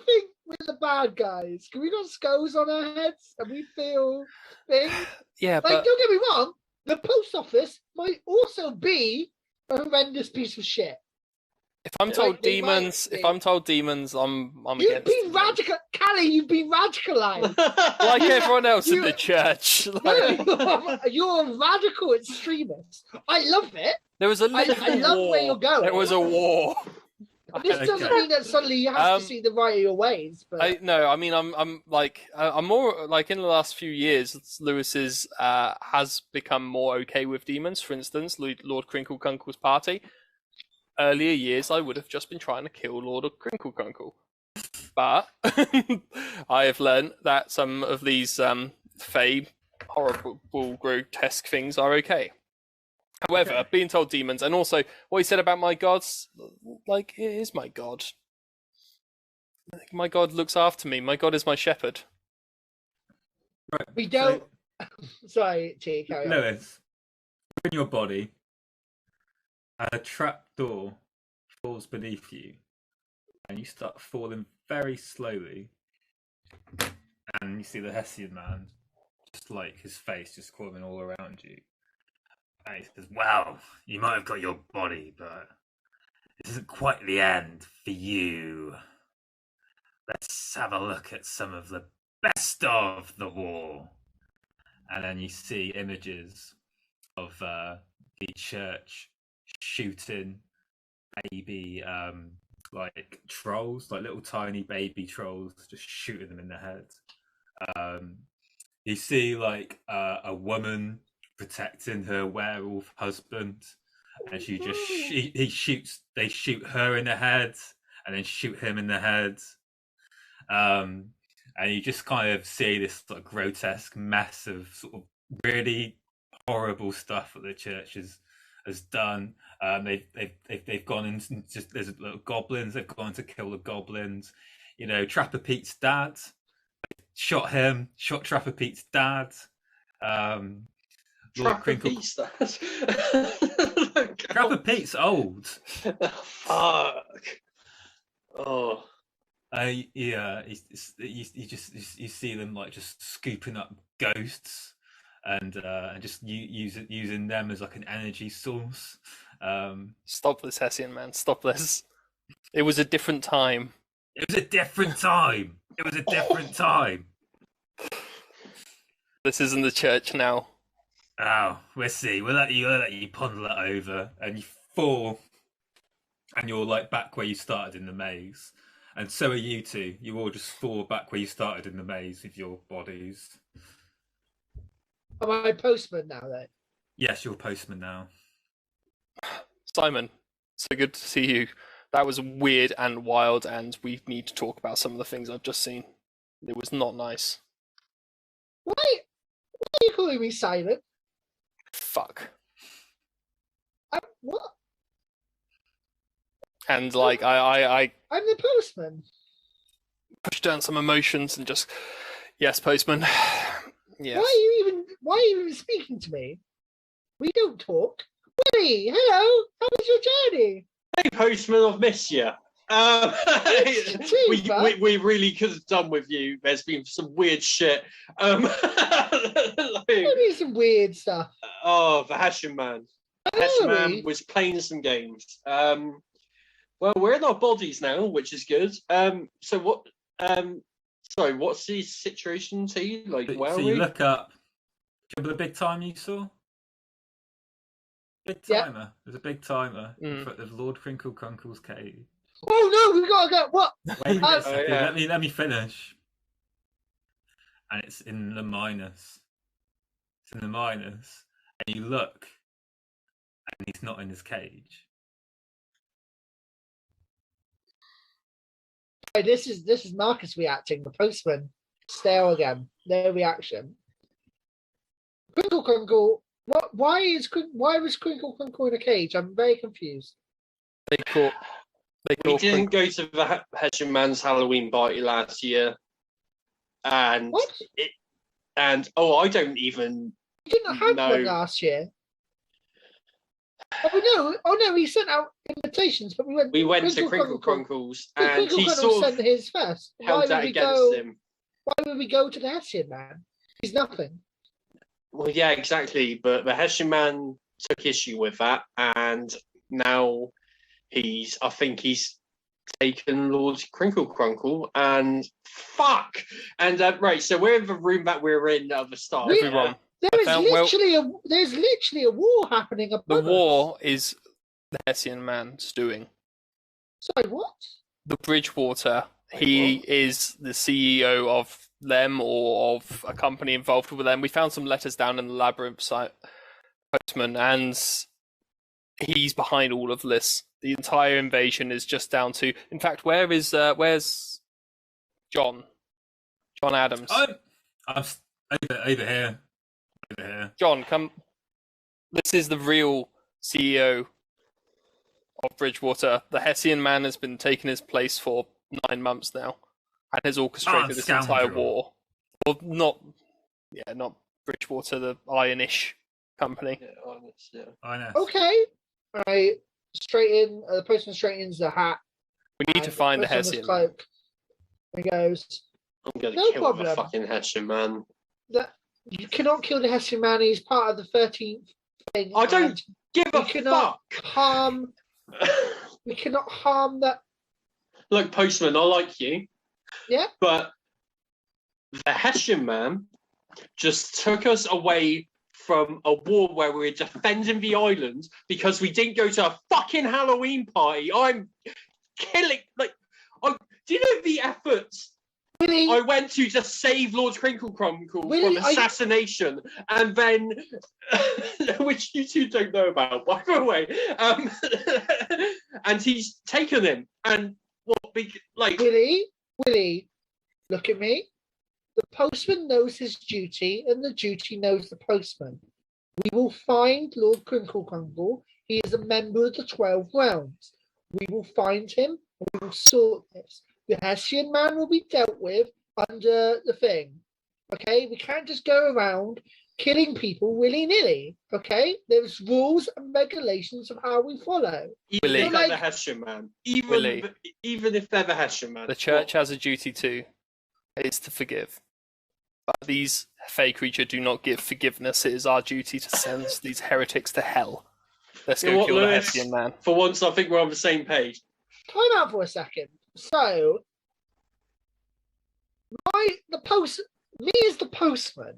Speaker 2: think we're the bad guys? Can we got skulls on our heads and we feel things?"
Speaker 4: Yeah,
Speaker 2: Like,
Speaker 4: but
Speaker 2: don't get me wrong, the post office might also be a horrendous piece of shit.
Speaker 4: if I'm told demons, I'm
Speaker 2: You've
Speaker 4: against
Speaker 2: been
Speaker 4: them.
Speaker 2: radical, Callie. You've been radicalized.
Speaker 4: Like everyone else in the church.
Speaker 2: No, you're a radical extremist. I love it.
Speaker 4: There was a
Speaker 2: I
Speaker 4: little
Speaker 2: love
Speaker 4: war.
Speaker 2: where you're going.
Speaker 4: There was a war.
Speaker 2: This doesn't mean that suddenly you have to see the right of your ways. But
Speaker 4: I'm more like in the last few years, Lewis's has become more okay with demons. For instance, Lord Crinkle Crunkle's party. Earlier years, I would have just been trying to kill Lord Crinkle Crunkle, but I have learned that some of these Fae horrible, grotesque things are okay. However, being told demons, and also what he said about my gods, like, it is my god. My god looks after me. My god is my shepherd.
Speaker 1: Right.
Speaker 2: we don't. Sorry, T. Carry on.
Speaker 1: Lewis, in your body, a trap door falls beneath you, and you start falling very slowly. And you see the Hessian man, just like his face just crawling all around you. And he says, "Well, you might have got your body, but this isn't quite the end for you. Let's have a look at some of the best of the war." And then you see images of the church shooting baby like trolls, like little tiny baby trolls, just shooting them in the head. You see like a woman protecting her werewolf husband, and they shoot her in the head and then shoot him in the head. And you just kind of see this sort of grotesque mess of sort of really horrible stuff that the church has done. They've gone into just there's little goblins. They've gone to kill the goblins. You know, Trapper Pete's dad shot Trapper Pete's dad. Lord Crinkle.
Speaker 3: Pete's dad.
Speaker 1: Trapper Pete's old.
Speaker 3: Fuck. Oh.
Speaker 1: Yeah, you see them like just scooping up ghosts and just using them as like an energy source.
Speaker 4: Stop this, Hessian man! Stop this! It was a different time.
Speaker 1: It was a different time. It was a different time.
Speaker 4: This isn't the church now.
Speaker 1: Oh, we'll see. We'll let you ponder that over, and you fall, and you're like back where you started in the maze. And so are you two. You all just fall back where you started in the maze with your bodies.
Speaker 2: Am I postman now, then?
Speaker 1: Yes, you're postman now.
Speaker 4: Simon, so good to see you. That was weird and wild, and we need to talk about some of the things I've just seen. It was not nice.
Speaker 2: Why are you calling me Simon?
Speaker 4: Fuck.
Speaker 2: What?
Speaker 4: And like I
Speaker 2: I'm the postman.
Speaker 4: pushed down some emotions and just, yes, postman. Yes.
Speaker 2: Why are you even speaking to me? We don't talk. Willie, hello. How was your journey?
Speaker 3: Hey, postman, I've missed you. We really could have done with you. There's been some weird shit.
Speaker 2: Maybe some weird stuff.
Speaker 3: Oh, the Hessian man. The Hessian man was playing some games. Well, we're in our bodies now, which is good. So what? Sorry, what's the situation, T? Like, where
Speaker 1: so
Speaker 3: are
Speaker 1: you
Speaker 3: we?
Speaker 1: look up. Do you remember the big time you saw? Big timer.
Speaker 2: Yeah.
Speaker 1: There's a big timer in front of Lord Crinkle Crunkle's cave.
Speaker 2: Oh no, we gotta go. What?
Speaker 1: Wait a second.
Speaker 3: Yeah.
Speaker 1: Let me finish. And it's in the minus. It's in the minus, and you look, when he's not in his cage.
Speaker 2: This is Marcus reacting. The postman stale again. No reaction. Crinkle Crunkle. Why was Crinkle Crunkle in a cage? I'm very confused.
Speaker 3: We didn't go to the Hessian Man's Halloween party last year, and
Speaker 2: What?
Speaker 3: I don't even.
Speaker 2: We didn't have
Speaker 3: No.
Speaker 2: one last year. Oh no! He sent out invitations, but we went.
Speaker 3: to Crinkle Crunkle's,
Speaker 2: But
Speaker 3: and
Speaker 2: Crinkle
Speaker 3: he
Speaker 2: Crunkle
Speaker 3: sort
Speaker 2: sent
Speaker 3: of
Speaker 2: his first.
Speaker 3: held that against him.
Speaker 2: Why would we go to the Hessian Man? He's nothing.
Speaker 3: Well, yeah, exactly. But the Hessian Man took issue with that, and now I think he's taken Lord Crinkle Crunkle, and fuck. And right, so we're in the room that we're in at the start.
Speaker 2: Really?
Speaker 4: Everyone.
Speaker 2: There's literally a war happening above
Speaker 4: The
Speaker 2: us.
Speaker 4: war is the Hessian man's doing.
Speaker 2: Sorry, what?
Speaker 4: The Bridgewater, he is the CEO of them or of a company involved with them. We found some letters down in the labyrinth site, postman, and he's behind all of this. The entire invasion is just down to. In fact, where's John? John Adams.
Speaker 1: I'm over here. Over here.
Speaker 4: John, come. This is the real CEO of Bridgewater. The Hessian man has been taking his place for 9 months now and has orchestrated this entire war. Well, not Bridgewater, the Ironish company.
Speaker 1: I know.
Speaker 2: Okay. Right. The postman straightens the hat.
Speaker 4: We need to find the
Speaker 2: puts on his
Speaker 4: Hessian.
Speaker 2: cloak. He goes,
Speaker 3: I'm gonna
Speaker 2: No
Speaker 3: kill
Speaker 2: problem.
Speaker 3: the fucking Hessian Man.
Speaker 2: that you cannot kill the Hessian Man. He's part of the 13th thing.
Speaker 3: I don't
Speaker 2: and
Speaker 3: give a
Speaker 2: we cannot
Speaker 3: fuck.
Speaker 2: harm. We cannot harm that.
Speaker 3: Look, postman, I like you.
Speaker 2: Yeah.
Speaker 3: But the Hessian Man just took us away from a war where we were defending the island because we didn't go to a fucking Halloween party. I'm killing. Do you know the efforts
Speaker 2: Really?
Speaker 3: I went to just save Lord Crinkle Crunkle
Speaker 2: Really?
Speaker 3: from assassination, and then, which you two don't know about, by the way, and he's taken him, and
Speaker 2: Willie, look at me. The postman knows his duty, and the duty knows the postman. We will find Lord Crinkle Crunkle. He is a member of the 12 Realms. We will find him, and we will sort this. The Hessian Man will be dealt with under the thing. Okay? We can't just go around killing people willy-nilly. Okay? There's rules and regulations of how we follow.
Speaker 3: Even if they're the Hessian Man. Even if they're the Hessian Man.
Speaker 4: The church has a duty too. It is to forgive. But these fey creatures do not give forgiveness. It is our duty to send these heretics to hell. Let's go kill the Hessian Man.
Speaker 3: For once, I think we're on the same page.
Speaker 2: Time out for a second. So, me as the postman,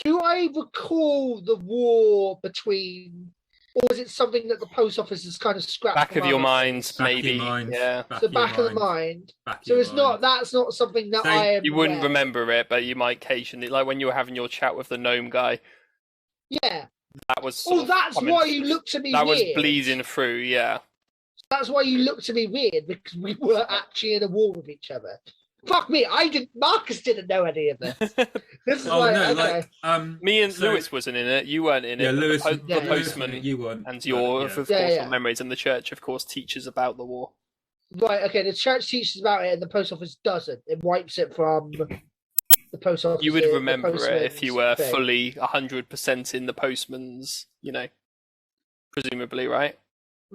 Speaker 2: do I recall the war between, or is it something that the post office has kind of scrapped?
Speaker 4: Back of your mind, maybe.
Speaker 2: Yeah. So back of the mind. So it's not. That's not something that I am.
Speaker 4: You wouldn't remember it, but you might occasionally, like when you were having your chat with the gnome guy.
Speaker 2: Yeah.
Speaker 4: That was.
Speaker 2: That's why you looked at me.
Speaker 4: That
Speaker 2: weird.
Speaker 4: was bleeding through. Yeah.
Speaker 2: That's why you looked at me weird, because we were actually in a war with each other. Fuck me, Marcus didn't know any of this. This is
Speaker 4: me and Lewis wasn't in it. You weren't in it.
Speaker 1: Lewis,
Speaker 4: the postman,
Speaker 1: you weren't,
Speaker 4: and your memories, and the church, of course, teaches about the war.
Speaker 2: Right. Okay. The church teaches about it, and the post office doesn't. It wipes it from the post office.
Speaker 4: You would remember it if you were fully 100% in the postman's. Presumably, right?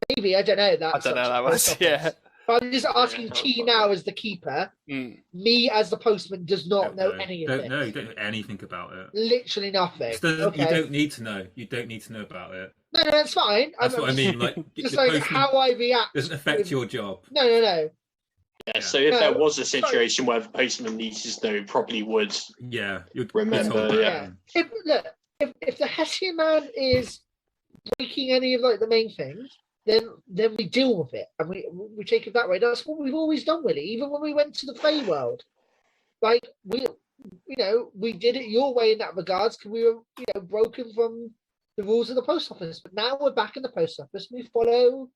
Speaker 2: Maybe, I don't know.
Speaker 4: I don't know that was, yeah.
Speaker 2: But I'm just asking T now as the keeper. Me as the postman does not know any of it.
Speaker 1: No, you don't know anything about it.
Speaker 2: Literally nothing.
Speaker 1: You don't need to know. You don't need to know about it.
Speaker 2: No, that's fine.
Speaker 1: That's what I mean. Like,
Speaker 2: just like how I react
Speaker 1: doesn't affect your job.
Speaker 2: No.
Speaker 3: Yeah, so if there was a situation where the postman needs to know, it probably would.
Speaker 1: Yeah, you'd
Speaker 3: remember.
Speaker 2: Yeah. If the Hessian Man is breaking any of the main things, then we deal with it and we take it that way. That's what we've always done, Willie. Even when we went to the Fey world, we did it your way in that regards because we were broken from the rules of the post office. But now we're back in the post office. We follow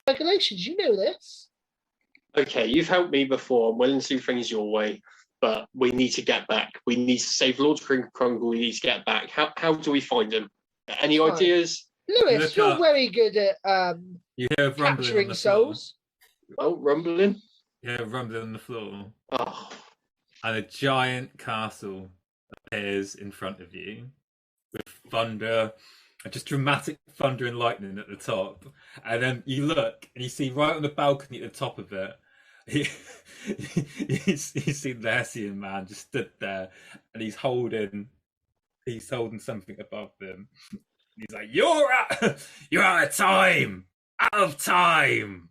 Speaker 2: regulations. You know this.
Speaker 3: Okay, you've helped me before. I'm willing to do things your way, but we need to get back. We need to save Lord Crinkle Crunkle. We need to get back. How do we find him? Any
Speaker 2: Fine.
Speaker 3: ideas?
Speaker 2: Lewis,
Speaker 1: Look
Speaker 2: you're
Speaker 1: up.
Speaker 2: very good at
Speaker 1: You hear rumbling on
Speaker 2: capturing
Speaker 1: the floor.
Speaker 2: souls.
Speaker 3: Oh, rumbling.
Speaker 1: You hear rumbling on the floor,
Speaker 3: Oh,
Speaker 1: and a giant castle appears in front of you with thunder, and just dramatic thunder and lightning at the top. And then you look and you see right on the balcony at the top of it, you see the Hessian man just stood there, and he's holding something above him. He's like, "You're out of time, out of time."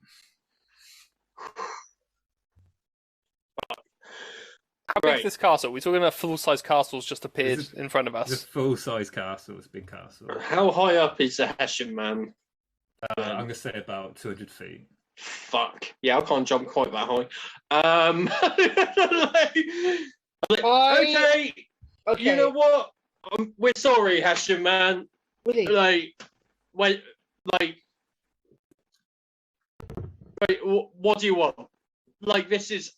Speaker 4: How big
Speaker 3: Right.
Speaker 4: is this castle? We're talking about full-size castles just appeared
Speaker 1: This is-
Speaker 4: in front of
Speaker 1: It's a
Speaker 4: us.
Speaker 1: full-size castle. It's a big castle.
Speaker 3: how high up is the Hessian man?
Speaker 1: I'm gonna say about 200 feet.
Speaker 3: Fuck. Yeah, I can't jump quite that high. Okay,
Speaker 2: Okay.
Speaker 3: you know what? We're sorry, Hessian man.
Speaker 2: Willie,
Speaker 3: Wait, what do you want? Like, this is,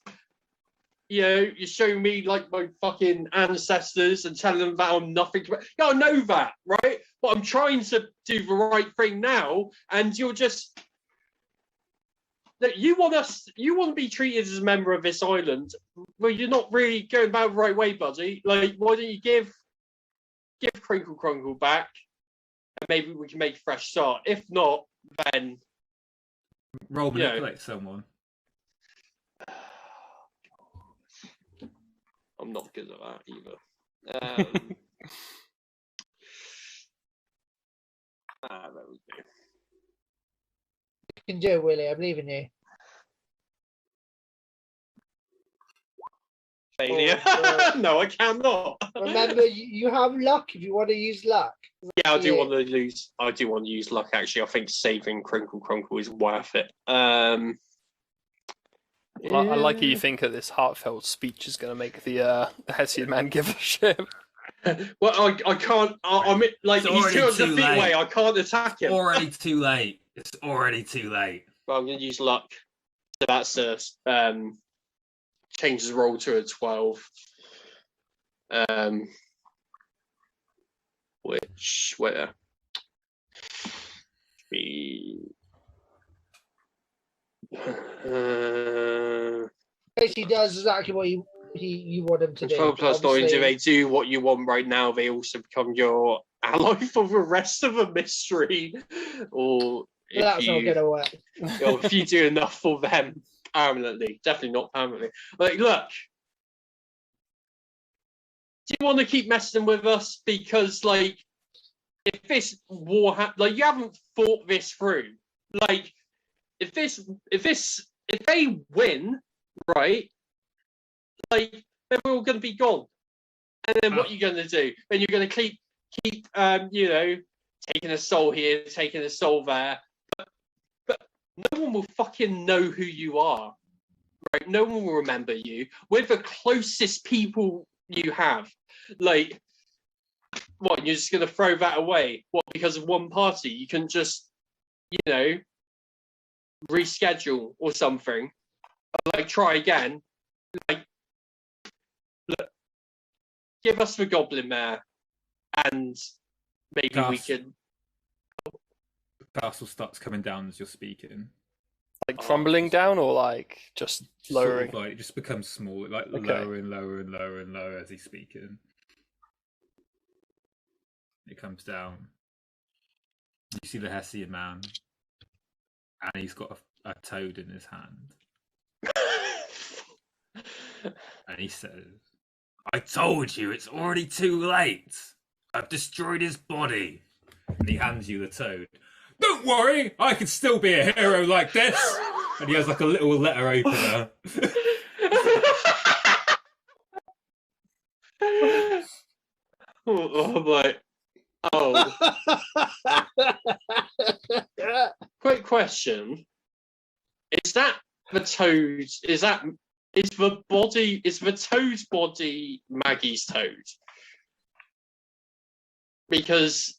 Speaker 3: you're showing me like my fucking ancestors and telling them that I'm nothing. Yeah, I know that, right? But I'm trying to do the right thing now, and you're just. That you want to be treated as a member of this island. Well, you're not really going about the right way, buddy. Like, why don't you give Crinkle Crunkle back, and maybe we can make a fresh start. If not, then
Speaker 1: Roll
Speaker 3: Yeah.
Speaker 1: manipulate someone.
Speaker 3: I'm not good at that either. There we go.
Speaker 2: you can do it, Willie. I believe in you.
Speaker 3: Failure.
Speaker 2: Oh,
Speaker 3: No, I cannot.
Speaker 2: Remember, you have luck if you want to use luck.
Speaker 3: Yeah, I do
Speaker 2: Yeah.
Speaker 3: want to lose. I do want to use luck. Actually, I think saving Crinkle Crunkle is worth it.
Speaker 4: I like how you think that this heartfelt speech is going to make the Hessian man give a shit.
Speaker 3: Well, I can't. I'm like,
Speaker 1: It's
Speaker 3: he's
Speaker 1: already
Speaker 3: 200
Speaker 1: too
Speaker 3: feet
Speaker 1: late.
Speaker 3: away. I can't attack him.
Speaker 1: Already too late. It's already too late.
Speaker 3: Well, I'm going to use luck. So that's a changes the roll to a 12. Which where be
Speaker 2: Basically, does exactly what you want him to do.
Speaker 3: 12 plus 9.
Speaker 2: Obviously-
Speaker 3: Do they do what you want right now? They also become your ally for the rest of the mystery, or if
Speaker 2: That's not
Speaker 3: you
Speaker 2: going to work.
Speaker 3: or if you do enough for them permanently. Definitely not permanently. Like, look, do you want to keep messing with us? Because, like, if this war, like, you haven't thought this through. Like, if they win, right? Like, then we're all going to be gone. And then what are you going to do? Then you're going to keep, taking a soul here, taking a soul there. But no one will fucking know who you are, right? No one will remember you. We're the closest people you have. Like, what, you're just going to throw that away? What, because of one party? You can just, reschedule or something. Like, try again. Like, look, give us the Goblin Mare, and maybe we can.
Speaker 1: The castle starts coming down as you're speaking.
Speaker 4: Like crumbling down, or like just lowering?
Speaker 1: Sort of like it just becomes small, like
Speaker 4: Okay.
Speaker 1: lower and lower and lower and lower as he's speaking. It comes down. You see the Hessian man, and he's got a toad in his hand, and he says, "I told you, it's already too late. I've destroyed his body." And he hands you the toad. "Don't worry, I can still be a hero like this." And he has like a little letter opener.
Speaker 3: I'm like, oh. Quick question: is that the toad? Is the toad's body Maggie's toad? Because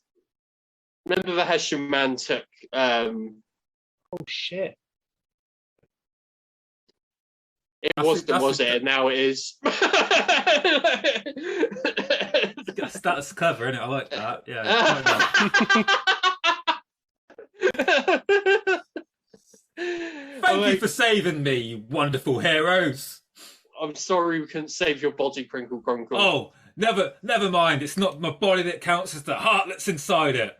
Speaker 3: Remember the Hessian man took
Speaker 2: Oh shit!
Speaker 3: it
Speaker 1: That's
Speaker 3: was
Speaker 1: it- that's
Speaker 3: was
Speaker 1: it.
Speaker 3: it? Now it is.
Speaker 1: That's clever, isn't it? I like that. Yeah. Thank you for saving me, you wonderful heroes.
Speaker 3: I'm sorry we couldn't save your body, Crinkle Crunkle.
Speaker 1: Oh, never mind. It's not my body that counts; it's the heart that's inside it.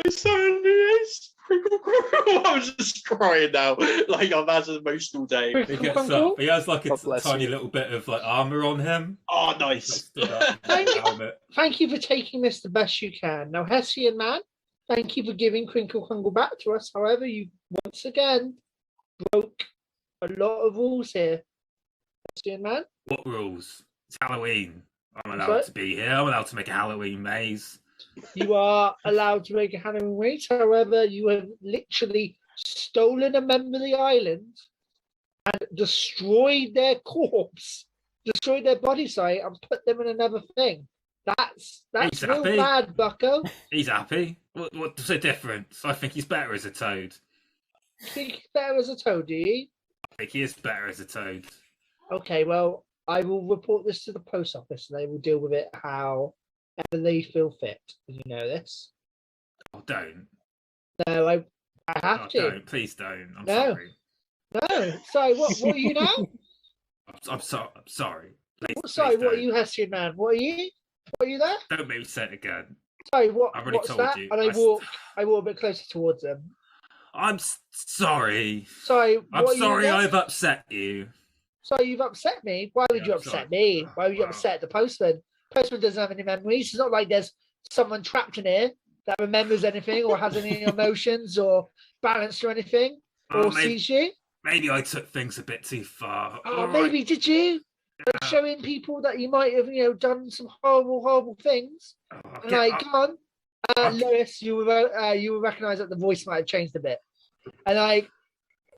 Speaker 3: It certainly is. Crinkle Crunkle. I'm just crying now. Like I've had an emotional day.
Speaker 1: He gets up. He has like a
Speaker 4: God bless
Speaker 1: tiny
Speaker 4: you.
Speaker 1: little bit of like armor on him.
Speaker 3: Oh,
Speaker 1: He's, like,
Speaker 3: nice.
Speaker 1: stood up,
Speaker 2: Thank you.
Speaker 1: helmet.
Speaker 2: Thank you for taking this the best you can. Now, Hessian man, thank you for giving Crinkle Crunkle back to us. However, you once again broke a lot of rules here. Hessian man,
Speaker 1: What rules? It's Halloween. I'm allowed
Speaker 2: Sorry?
Speaker 1: to be here. I'm allowed to make a Halloween maze.
Speaker 2: you are allowed to make a Halloween race. However, you have literally stolen a member of the island and destroyed their corpse, destroyed their body site, and put them in another thing. That's
Speaker 1: He's
Speaker 2: real
Speaker 1: happy.
Speaker 2: bad, Bucko.
Speaker 1: He's happy. What's the difference? I think he's better as a toad.
Speaker 2: You think he's better as a toad, do you?
Speaker 1: I think he is better as a toad.
Speaker 2: Okay, well, I will report this to the post office and they will deal with it however they feel fit. You know this.
Speaker 1: Oh, don't.
Speaker 2: No, I have
Speaker 1: Oh,
Speaker 2: to.
Speaker 1: don't. Please don't. I'm
Speaker 2: No.
Speaker 1: sorry.
Speaker 2: No, sorry, what are you now?
Speaker 1: I'm sorry. Please,
Speaker 2: Sorry,
Speaker 1: please
Speaker 2: what are
Speaker 1: don't.
Speaker 2: you, Hessian man? What are you? What are you there?
Speaker 1: Don't make me say it again.
Speaker 2: Sorry,
Speaker 1: I've already
Speaker 2: what's
Speaker 1: told
Speaker 2: that?
Speaker 1: you.
Speaker 2: And I walk a bit closer towards them.
Speaker 1: I'm sorry.
Speaker 2: Sorry,
Speaker 1: I'm
Speaker 2: what are
Speaker 1: sorry
Speaker 2: you there?
Speaker 1: I've upset you.
Speaker 2: Sorry, you've upset me. Why would
Speaker 1: Yeah,
Speaker 2: you
Speaker 1: I'm
Speaker 2: upset
Speaker 1: sorry.
Speaker 2: me? Why would you
Speaker 1: Wow.
Speaker 2: upset the postman? Postman doesn't have any memories. It's not like there's someone trapped in here that remembers anything or has any emotions or balance or anything
Speaker 1: Oh,
Speaker 2: or sees you.
Speaker 1: maybe I took things a bit too far.
Speaker 2: Oh,
Speaker 1: All right.
Speaker 2: maybe did you?
Speaker 1: Yeah.
Speaker 2: Showing people that you might have, done some horrible things.
Speaker 1: Oh, I'll
Speaker 2: And
Speaker 1: get-
Speaker 2: like,
Speaker 1: I'll-
Speaker 2: come on,
Speaker 1: I'll-
Speaker 2: Lewis, you will recognise that the voice might have changed a bit. And like,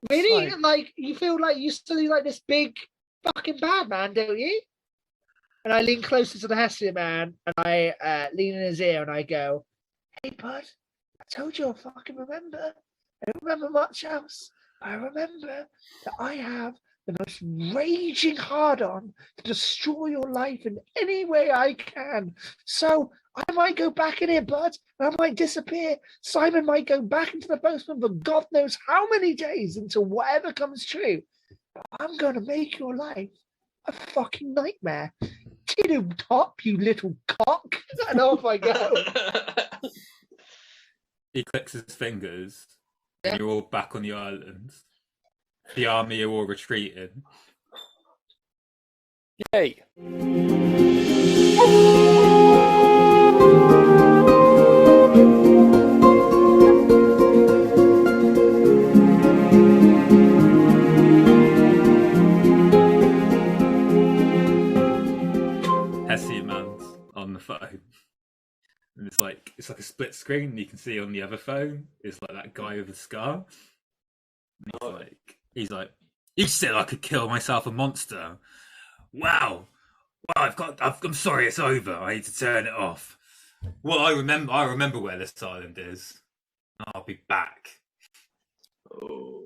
Speaker 2: really,
Speaker 4: Fine.
Speaker 2: like, you feel like you still like this big fucking bad man, don't you? And I lean closer to the Hessian man, and I lean in his ear, and I go, "Hey, bud, I told you I fucking remember. I don't remember much else. I remember that I have the most raging hard-on to destroy your life in any way I can. So I might go back in here, bud, and I might disappear. Simon might go back into the postman for God knows how many days until whatever comes true. But I'm going to make your life a fucking nightmare. Tittle top, you little cock." And off I go.
Speaker 1: He clicks his fingers,
Speaker 2: Yeah.
Speaker 1: and you're all back on the island. The army are all retreating.
Speaker 4: Yay!
Speaker 1: Hessian man's on the phone. And it's like a split screen, and you can see on the other phone is like that guy with the scar. And he's like, "You said I could kill myself a monster. Wow. Well, I'm sorry, it's over. I need to turn it off. Well, I remember where this island is. I'll be back."
Speaker 3: Oh.